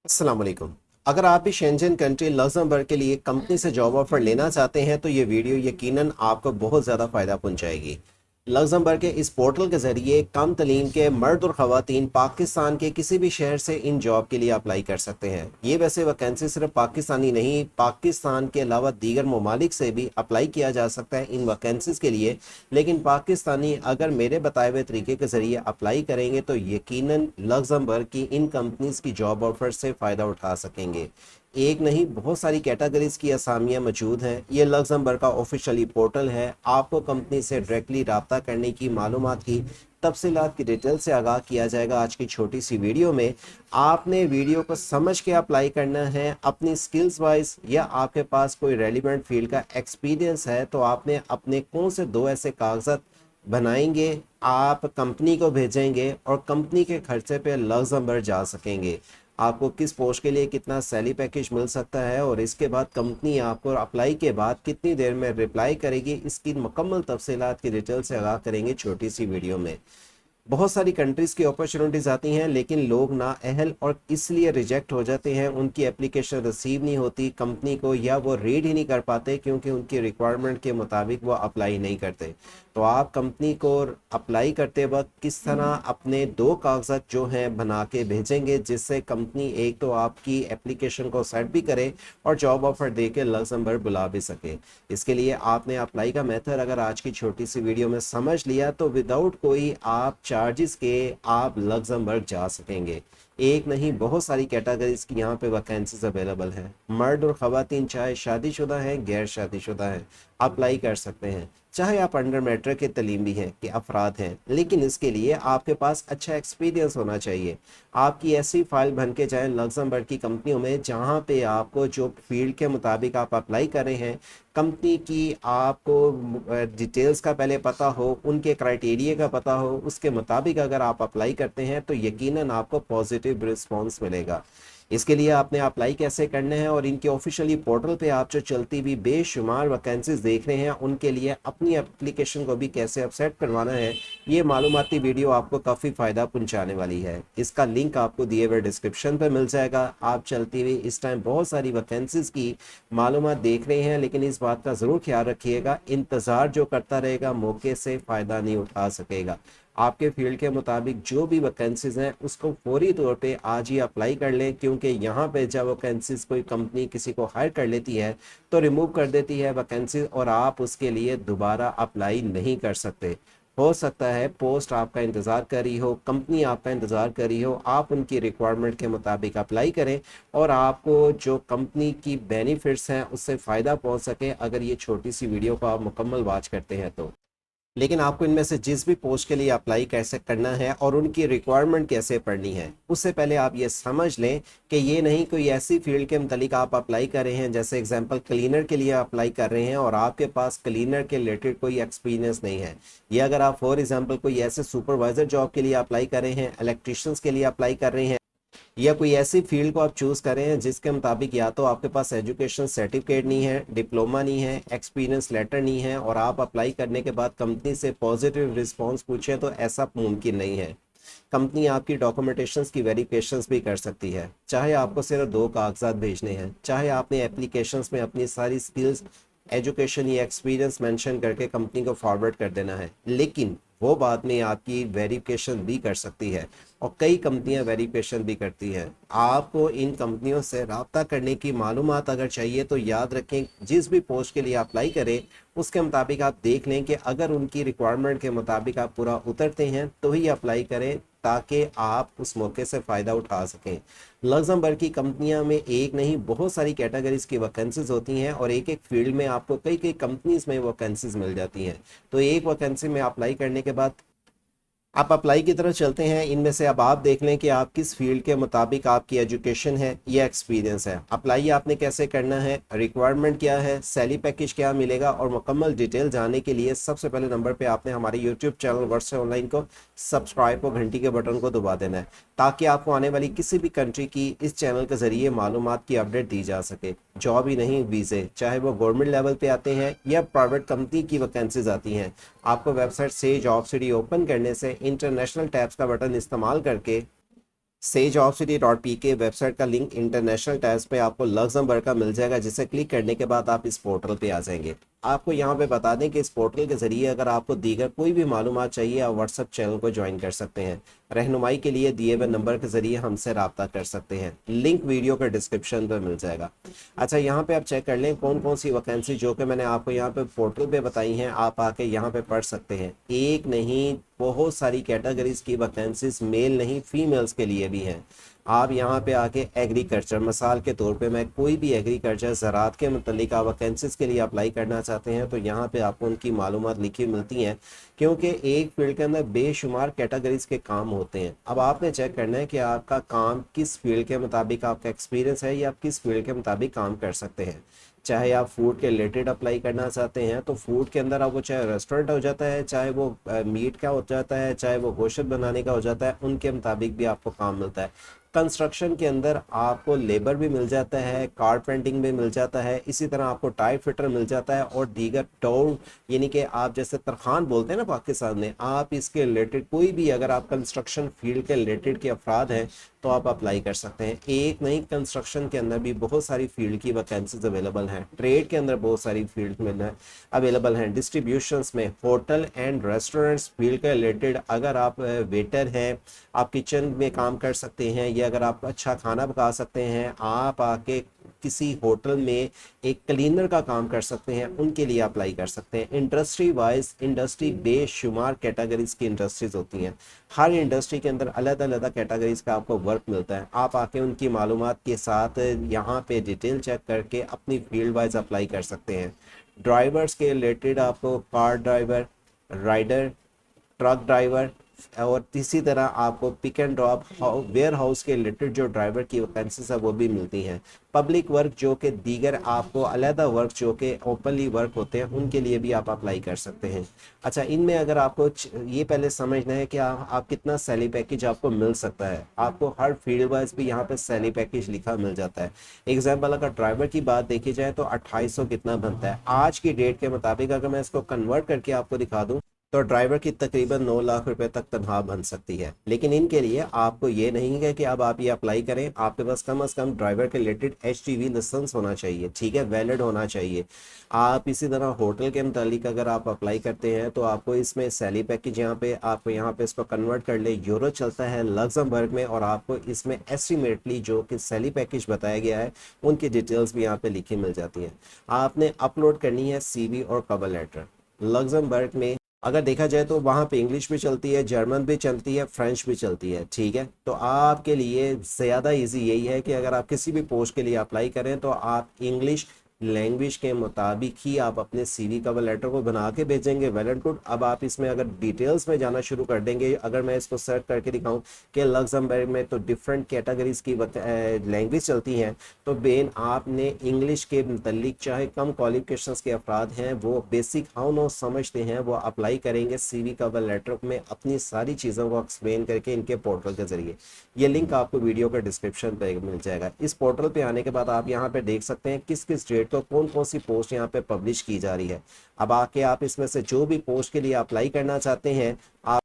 अस्सलाम वालेकुम। अगर आप भी शेंजन कंट्री लक्ज़मबर्ग के लिए कंपनी से जॉब ऑफर लेना चाहते हैं तो ये वीडियो यकीनन आपको बहुत ज़्यादा फ़ायदा पहुंचाएगी। लक्ज़मबर्ग के इस पोर्टल के ज़रिए कम तलीम के मर्द और ख़वातीन पाकिस्तान के किसी भी शहर से इन जॉब के लिए अप्लाई कर सकते हैं। ये वैसे वैकेंसी सिर्फ पाकिस्तानी नहीं, पाकिस्तान के अलावा दीगर ममालिक से भी अप्लाई किया जा सकता है इन वैकेंसीज़ के लिए। लेकिन पाकिस्तानी अगर मेरे बताए हुए तरीके के ज़रिए अप्लाई करेंगे तो यकीनन लक्ज़मबर्ग की इन कंपनीज़ की जॉब ऑफर से फ़ायदा उठा सकेंगे। एक नहीं, बहुत सारी कैटेगरीज की असामियाँ मौजूद हैं। ये लक्ज़मबर्ग का ऑफिशियली पोर्टल है। आपको कंपनी से डायरेक्टली रब्ता करने की, मालूमात की, तफसीलात की डिटेल से आगाह किया जाएगा आज की छोटी सी वीडियो में। आपने वीडियो को समझ के अप्लाई करना है अपनी स्किल्स वाइज, या आपके पास कोई रेलिवेंट फील्ड का एक्सपीरियंस है तो आपने अपने कौन से दो ऐसे कागजात बनाएंगे, आप कंपनी को भेजेंगे और कंपनी के खर्चे पे लक्ज़मबर्ग जा सकेंगे। आपको किस पोस्ट के लिए कितना सैलरी पैकेज मिल सकता है और इसके बाद कंपनी आपको अप्लाई के बाद कितनी देर में रिप्लाई करेगी, इसकी मुकम्मल तफसीलात की डिटेल से आगाह करेंगे छोटी सी वीडियो में। बहुत सारी कंट्रीज़ की अपॉर्चुनिटीज़ आती हैं लेकिन लोग ना अहल और इसलिए रिजेक्ट हो जाते हैं, उनकी एप्लीकेशन रिसीव नहीं होती कंपनी को, या वो रीड ही नहीं कर पाते क्योंकि उनकी रिक्वायरमेंट के मुताबिक वो अप्लाई नहीं करते। तो आप कंपनी को अप्लाई करते वक्त किस तरह अपने दो कागजात जो हैं बना के भेजेंगे जिससे कंपनी एक तो आपकी एप्लीकेशन को सेट भी करे और जॉब ऑफर दे के लक्ज़मबर्ग बुला भी सके। इसके लिए आपने अप्लाई का मेथड अगर आज की छोटी सी वीडियो में समझ लिया तो विदाउट कोई आप चार्जेस के आप लक्ज़मबर्ग जा सकेंगे। एक नहीं, बहुत सारी कैटेगरीज की यहाँ पे वैकेंसीज अवेलेबल हैं। मर्द और ख़वातीन चाहे शादीशुदा हैं, गैर शादीशुदा हैं, अप्लाई कर सकते हैं। चाहे आप अंडर मैट्रिक के तलीमी हैं कि अफराद हैं, लेकिन इसके लिए आपके पास अच्छा एक्सपीरियंस होना चाहिए। आपकी ऐसी फाइल बन के जाए लक्ज़मबर्ग की कंपनियों में जहाँ पे आपको जो फील्ड के मुताबिक आप अप्लाई कर रहे हैं, कंपनी की आपको डिटेल्स का पहले पता हो, उनके क्राइटेरिया का पता हो, उसके मुताबिक अगर आप अप्लाई करते हैं तो यकीनन आपको पॉजिटिव रिस्पॉन्स मिलेगा। इसके लिए आपने अप्लाई कैसे करना है और इनके ऑफिशियली पोर्टल पे आप जो चलती हुई बेशुमार वैकेंसीज देख रहे हैं उनके लिए अपनी एप्लीकेशन को भी कैसे अपसेट करवाना है, ये मालूमाती वीडियो आपको काफ़ी फ़ायदा पहुंचाने वाली है। इसका लिंक आपको दिए हुए डिस्क्रिप्शन पर मिल जाएगा। आप चलती हुई इस टाइम बहुत सारी वैकेंसीज की मालूमात देख रहे हैं, लेकिन इस बात का ज़रूर ख्याल रखिएगा, इंतज़ार जो करता रहेगा मौके से फ़ायदा नहीं उठा सकेगा। आपके फील्ड के मुताबिक जो भी वैकेंसीज हैं उसको फौरी तौर पे आज ही अप्लाई कर लें, क्योंकि यहाँ पे जब वैकेंसीज कोई कंपनी किसी को हायर कर लेती है तो रिमूव कर देती है वैकेंसी और आप उसके लिए दोबारा अप्लाई नहीं कर सकते। हो सकता है पोस्ट आपका इंतज़ार कर रही हो, कंपनी आपका इंतज़ार कर रही हो, आप उनकी रिक्वायरमेंट के मुताबिक अप्लाई करें और आपको जो कंपनी की बेनिफिट्स हैं उससे फ़ायदा पहुंच सके, अगर ये छोटी सी वीडियो को आप मुकम्मल वॉच करते हैं तो। लेकिन आपको इनमें से जिस भी पोस्ट के लिए अप्लाई कैसे करना है और उनकी रिक्वायरमेंट कैसे पढ़नी है, उससे पहले आप ये समझ लें कि ये नहीं कोई ऐसी फील्ड के मतलब आप अप्लाई कर रहे हैं, जैसे एग्जांपल क्लीनर के लिए अप्लाई कर रहे हैं और आपके पास क्लीनर के रिलेटेड कोई एक्सपीरियंस नहीं है। या अगर आप फॉर एग्जांपल कोई ऐसे सुपरवाइजर जॉब के लिए अप्लाई कर रहे हैं, इलेक्ट्रिशियंस के लिए अप्लाई कर रहे हैं, या कोई ऐसी फील्ड को आप चूज करें जिसके मुताबिक या तो आपके पास एजुकेशन सर्टिफिकेट नहीं है, डिप्लोमा नहीं है, एक्सपीरियंस लेटर नहीं है और आप अप्लाई करने के बाद कंपनी से पॉजिटिव रिस्पांस पूछें, तो ऐसा मुमकिन नहीं है। कंपनी आपकी डॉक्यूमेंटेशंस की वेरिफिकेशंस भी कर सकती है। चाहे आपको सिर्फ दो कागजात भेजने हैं, चाहे आपने एप्लीकेशंस में अपनी सारी स्किल्स, एजुकेशन या एक्सपीरियंस मेंशन करके कंपनी को फॉरवर्ड कर देना है, लेकिन वो बाद में आपकी वेरिफिकेशन भी कर सकती है और कई कंपनियां वेरिफिकेशन भी करती हैं। आपको इन कंपनियों से रब्ता करने की मालूमात अगर चाहिए तो याद रखें, जिस भी पोस्ट के लिए अप्लाई करें उसके मुताबिक आप देख लें कि अगर उनकी रिक्वायरमेंट के मुताबिक आप पूरा उतरते हैं तो ही अप्लाई करें, ताकि आप उस मौके से फ़ायदा उठा सकें। लक्ज़मबर्ग की कंपनियां में एक नहीं, बहुत सारी कैटेगरीज की वैकेंसीज होती हैं और एक एक फील्ड में आपको कई कई कंपनीज में वैकेंसीज मिल जाती हैं। तो एक वैकेंसी में अप्लाई करने के बाद आप अप्लाई की तरफ चलते हैं। इनमें से अब आप देख लें कि आप किस फील्ड के मुताबिक आपकी एजुकेशन है या एक्सपीरियंस है। अप्लाई आपने कैसे करना है, रिक्वायरमेंट क्या है, सैलरी पैकेज क्या मिलेगा और मुकम्मल डिटेल जानने के लिए सबसे पहले नंबर पे आपने हमारे यूट्यूब चैनल वर्ष ऑनलाइन को सब्सक्राइब और घंटी के बटन को दबा देना है, ताकि आपको आने वाली किसी भी कंट्री की इस चैनल के ज़रिए मालूमात की अपडेट दी जा सके। जॉब ही नहीं, वीज़े, चाहे वो गवर्नमेंट लेवल पे आते हैं या प्राइवेट कंपनी की वैकेंसीज आती हैं, आपको वेबसाइट से जॉब सिटी ओपन करने से इंटरनेशनल टैब्स का बटन इस्तेमाल करके SageOpsity.pk वेबसाइट का लिंक इंटरनेशनल टैब्स पे आपको लग्जमबर्ग का मिल जाएगा, जिसे क्लिक करने के बाद आप इस पोर्टल पे आ जाएंगे। आपको यहाँ पे बता दें कि इस पोर्टल के ज़रिए अगर आपको दीगर कोई भी मालूमात चाहिए आप व्हाट्सएप चैनल को ज्वाइन कर सकते हैं। रहनुमाई के लिए दिए हुए नंबर के ज़रिए हमसे रब्ता कर सकते हैं। लिंक वीडियो के डिस्क्रिप्शन पर मिल जाएगा। अच्छा, यहाँ पे आप चेक कर लें कौन कौन सी वैकेंसी जो कि मैंने आपको यहाँ पे पोर्टल पे बताई हैं, आप आके यहाँ पे पढ़ सकते हैं। एक नहीं, बहुत सारी कैटेगरीज की वैकेंसीज मेल नहीं फीमेल्स के लिए भी हैं। आप यहाँ पे आके एग्रीकल्चर, मिसाल के तौर पे मैं कोई भी एग्रीकल्चर ज़राअत के मुतल्लिक वैकेंसीज के लिए अप्लाई करना चाहते हैं तो यहाँ पे आपको उनकी मालूमात लिखी मिलती हैं, क्योंकि एक फील्ड के अंदर बेशुमार कैटेगरीज के काम होते हैं। अब आपने चेक करना है कि आपका काम किस फील्ड के मुताबिक आपका एक्सपीरियंस है या आप किस फील्ड के मुताबिक काम कर सकते हैं। चाहे आप फूड के रिलेटेड अप्लाई करना चाहते हैं तो फूड के अंदर आप वो चाहे रेस्टोरेंट हो जाता है, चाहे वो मीट का हो जाता है, चाहे वो गोश्त बनाने का हो जाता है, उनके मुताबिक भी आपको काम मिलता है। कंस्ट्रक्शन के अंदर आपको लेबर भी मिल जाता है, कारपेंटिंग भी मिल जाता है, इसी तरह आपको टाई फिटर मिल जाता है और दीगर टोल, यानी कि आप जैसे तरखान बोलते हैं ना पाकिस्तान में, आप इसके रिलेटेड कोई भी अगर आप कंस्ट्रक्शन फील्ड के रिलेटेड के अफराद हैं तो आप अप्लाई कर सकते हैं। एक नहीं, कंस्ट्रक्शन के अंदर भी बहुत सारी फील्ड की वैकेंसीज अवेलेबल हैं। ट्रेड के अंदर बहुत सारी फील्ड में अवेलेबल हैं। डिस्ट्रीब्यूशंस में, होटल एंड रेस्टोरेंट्स फील्ड के रिलेटेड अगर आप वेटर हैं, आप किचन में काम कर सकते हैं, या अगर आप अच्छा खाना पका सकते हैं, आप आके किसी होटल में एक क्लीनर का काम कर सकते हैं, उनके लिए अप्लाई कर सकते हैं। इंडस्ट्री वाइज, इंडस्ट्री बेशुमार कैटेगरीज की इंडस्ट्रीज होती हैं। हर इंडस्ट्री के अंदर अलग अलग कैटेगरीज का आपको वर्क मिलता है। आप आके उनकी मालूमात के साथ यहाँ पे डिटेल चेक करके अपनी फील्ड वाइज अप्लाई कर सकते हैं। ड्राइवर्स के रिलेटेड आपको car driver, rider, truck driver और इसी तरह आपको pick and drop, warehouse के रिलेटेड जो ड्राइवर की वैकेंसीज है वो भी मिलती हैं। पब्लिक वर्क जो कि दीगर आपको अलहदा वर्क जो कि ओपनली वर्क होते हैं उनके लिए भी आप अप्लाई कर सकते हैं। अच्छा, इनमें अगर आपको ये पहले समझना है कि आप कितना सैलरी पैकेज आपको मिल सकता है। आपको हर फील्ड वाइज भी यहाँ पे सैलरी पैकेज लिखा मिल जाता है। एग्जाम्पल अगर ड्राइवर की बात देखी जाए तो 2800 कितना बनता है आज की डेट के मुताबिक, अगर मैं इसको कन्वर्ट करके आपको दिखा दूँ तो ड्राइवर की तकरीबन 9 लाख रुपए तक तनख्वाह बन सकती है। लेकिन इनके लिए आपको ये नहीं है कि अब आप ये अप्लाई करें, आपके पास कम से कम ड्राइवर के रिलेटेड HGV लाइसेंस होना चाहिए, ठीक है, वैलिड होना चाहिए। आप इसी तरह होटल के मुतालिक अगर आप अप्लाई करते हैं तो आपको इसमें सैलरी पैकेज यहाँ पे इसको कन्वर्ट कर ले, यूरो चलता है लग्जमबर्ग में, और आपको इसमें एस्टिमेटली जो कि सैलरी पैकेज बताया गया है उनकी डिटेल्स भी यहाँ पे लिखी मिल जाती हैं। आपने अपलोड करनी है CV और कवर लेटर। लग्जमबर्ग में अगर देखा जाए तो वहाँ पे इंग्लिश भी चलती है, जर्मन भी चलती है, फ्रेंच भी चलती है, ठीक है। तो आपके लिए ज़्यादा इजी यही है कि अगर आप किसी भी पोस्ट के लिए अप्लाई करें तो आप इंग्लिश लैंग्वेज के मुताबिक ही आप अपने CV कवर लेटर को बना के भेजेंगे, वेल एंड गुड। अब आप इसमें अगर डिटेल्स में जाना शुरू कर देंगे, अगर मैं इसको सर्च करके दिखाऊं कि लग्जमबर्ग में तो डिफरेंट कैटेगरीज की लैंग्वेज चलती हैं, तो बेन आपने इंग्लिश के मुतल्लिक चाहे कम क्वालिफिकेशंस के अफराद हैं वो बेसिक हाउ नो समझते हैं, वो अप्लाई करेंगे CV कवर लेटर में अपनी सारी चीज़ों को एक्सप्लेन करके इनके पोर्टल के ज़रिए। ये लिंक आपको वीडियो के डिस्क्रिप्शन पर मिल जाएगा। इस पोर्टल पर आने के बाद आप यहाँ पर देख सकते हैं किस किस डेट तो कौन कौन सी पोस्ट यहाँ पे पब्लिश की जा रही है। अब आके आप इसमें से जो भी पोस्ट के लिए अप्लाई करना चाहते हैं, आप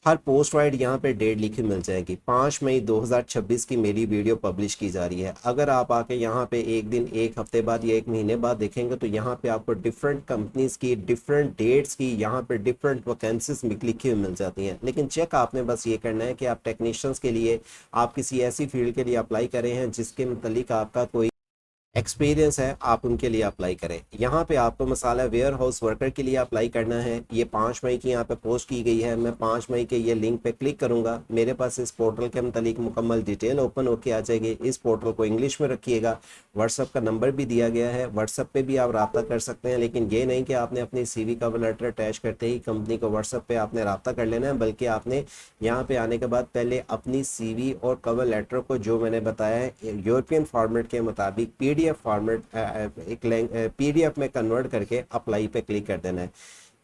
हर पोस्ट वाइड यहाँ पे डेट लिखी मिल जाएगी। 5 मई 2026 की मेरी वीडियो पब्लिश की जा रही है। अगर आप आके यहाँ पे एक दिन, एक हफ्ते बाद या एक महीने बाद देखेंगे तो यहाँ पे आपको डिफरेंट कंपनीज की डिफरेंट डेट्स की यहाँ पे डिफरेंट वैकेंसीज लिखी हुई मिल जाती हैं। लेकिन चेक आपने बस ये करना है कि आप टेक्नीशियंस के लिए, आप किसी ऐसी फील्ड के लिए अप्लाई करें हैं जिसके मुतल्लिक आपका कोई एक्सपीरियंस है, आप उनके लिए अप्लाई करें। यहाँ पे आपको मसाला वेयर हाउस वर्कर के लिए अप्लाई करना है। ये 5 मई की यहाँ पे पोस्ट की गई है। मैं 5 मई के ये लिंक पे क्लिक करूँगा, मेरे पास इस पोर्टल के मुतालिक मुकम्मल डिटेल ओपन होके आ जाएगी। इस पोर्टल को इंग्लिश में रखिएगा। व्हाट्सअप का नंबर भी दिया गया है, व्हाट्सअप पे भी आप रब्ता कर सकते हैं। लेकिन ये नहीं कि आपने अपनी CV कवर लेटर अटैच करते ही कंपनी को व्हाट्सअप पे आपने रब्ता कर लेना है, बल्कि आपने यहाँ पे आने के बाद पहले अपनी CV और कवर लेटर को, जो मैंने बताया है, यूरोपियन फॉर्मेट के मुताबिक PDF फॉर्मेट, एक PDF में कन्वर्ट करके अप्लाई पे क्लिक कर देना है।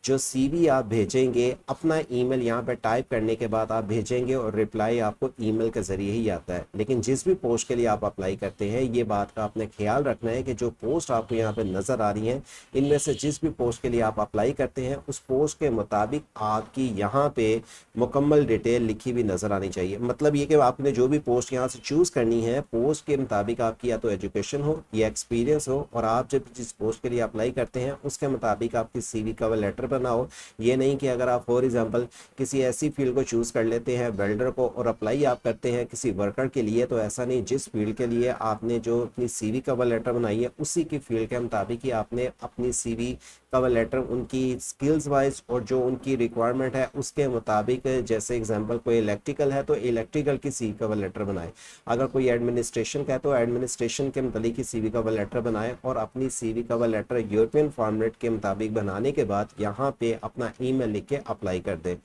जो सीवी आप भेजेंगे, अपना ईमेल यहाँ पे टाइप करने के बाद आप भेजेंगे और रिप्लाई आपको ईमेल के ज़रिए ही आता है। लेकिन जिस भी पोस्ट के लिए आप अप्लाई करते हैं, ये बात का आपने ख्याल रखना है कि जो पोस्ट आपको यहाँ पे नज़र आ रही हैं, इनमें से जिस भी पोस्ट के लिए आप अप्लाई करते हैं उस पोस्ट के मुताबिक आपकी यहाँ पे मुकम्मल डिटेल लिखी हुई नज़र आनी चाहिए। मतलब ये कि आपने जो भी पोस्ट यहाँ से चूज़ करनी है, पोस्ट के मुताबिक आपकी या तो एजुकेशन हो या एक्सपीरियंस हो, और आप जब जिस पोस्ट के लिए अप्लाई करते हैं उसके मुताबिक आपकी सीवी कवर लेटर बनाओ। ये नहीं कि अगर आप फॉर एग्जांपल किसी ऐसी फील्ड को चूज़ कर लेते हैं वेल्डर को, और अप्लाई आप करते हैं किसी वर्कर के लिए, तो ऐसा नहीं, जिस फील्ड के लिए आपने जो अपनी सीवी कवर लेटर बनाई है उसी की फील्ड के मुताबिक ही आपने अपनी सीवी कवर लेटर उनकी स्किल्स वाइज और जो उनकी रिक्वायरमेंट है उसके मुताबिक, जैसे एग्जांपल कोई इलेक्ट्रिकल है तो इलेक्ट्रिकल की सीवी कवर लेटर बनाए, अगर कोई एडमिनिस्ट्रेशन का है तो एडमिनिस्ट्रेशन के मुताबिक की सीवी कवर लेटर बनाए, और अपनी CV cover letter European format के मुताबिक बनाने के बाद यहाँ पे अपना ईमेल लिख के अप्लाई कर दें।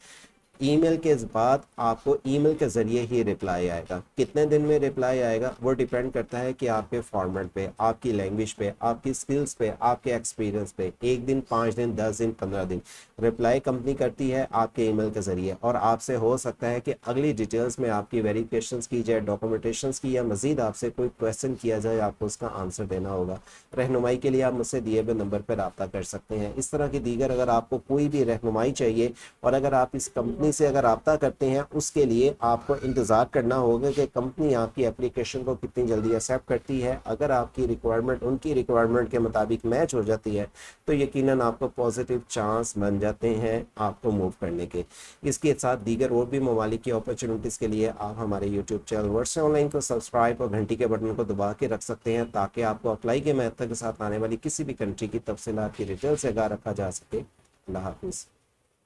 ईमेल के बाद आपको ईमेल के ज़रिए ही रिप्लाई आएगा। कितने दिन में रिप्लाई आएगा वो डिपेंड करता है कि आपके फॉर्मेट पे, आपकी लैंग्वेज पे, आपकी स्किल्स पे, आपके एक्सपीरियंस पे। 1 दिन, 5 दिन, 10 दिन, 15 दिन रिप्लाई कंपनी करती है आपके ईमेल के ज़रिए, और आपसे हो सकता है कि अगली डिटेल्स में आपकी वेरिफिकेशंस की जाए, डॉक्यूमेंटेशंस की, या मज़ीद आपसे कोई क्वेश्चन किया जाए, आपको उसका आंसर देना होगा। रहनुमाई के लिए आप मुझसे दिए हुए नंबर पर रब्ता कर सकते हैं। इस तरह की दीगर अगर आपको कोई भी रहनुमाई चाहिए, और अगर आप इस कंपनी से अगर रब्ता करते हैं, उसके लिए आपको इंतज़ार करना होगा कि कंपनी आपकी एप्लीकेशन को कितनी जल्दी एक्सेप्ट करती है। अगर आपकी रिक्वायरमेंट उनकी रिक्वायरमेंट के मुताबिक मैच हो जाती है तो यकीनन आपको पॉजिटिव चांस बन जाते हैं आपको मूव करने के। इसके साथ दीगर और भी ममालिक की अपॉर्चुनिटीज़ के लिए आप हमारे यूट्यूब चैनल वर्ड्स ऑनलाइन को सब्सक्राइब और घंटी के बटन को दबा के रख सकते हैं, ताकि आपको अप्लाई के महत्व के साथ आने वाली किसी भी कंट्री की तफसीलात की डिटेल से आगाह रखा जा सके। अल्लाह हाफिज़।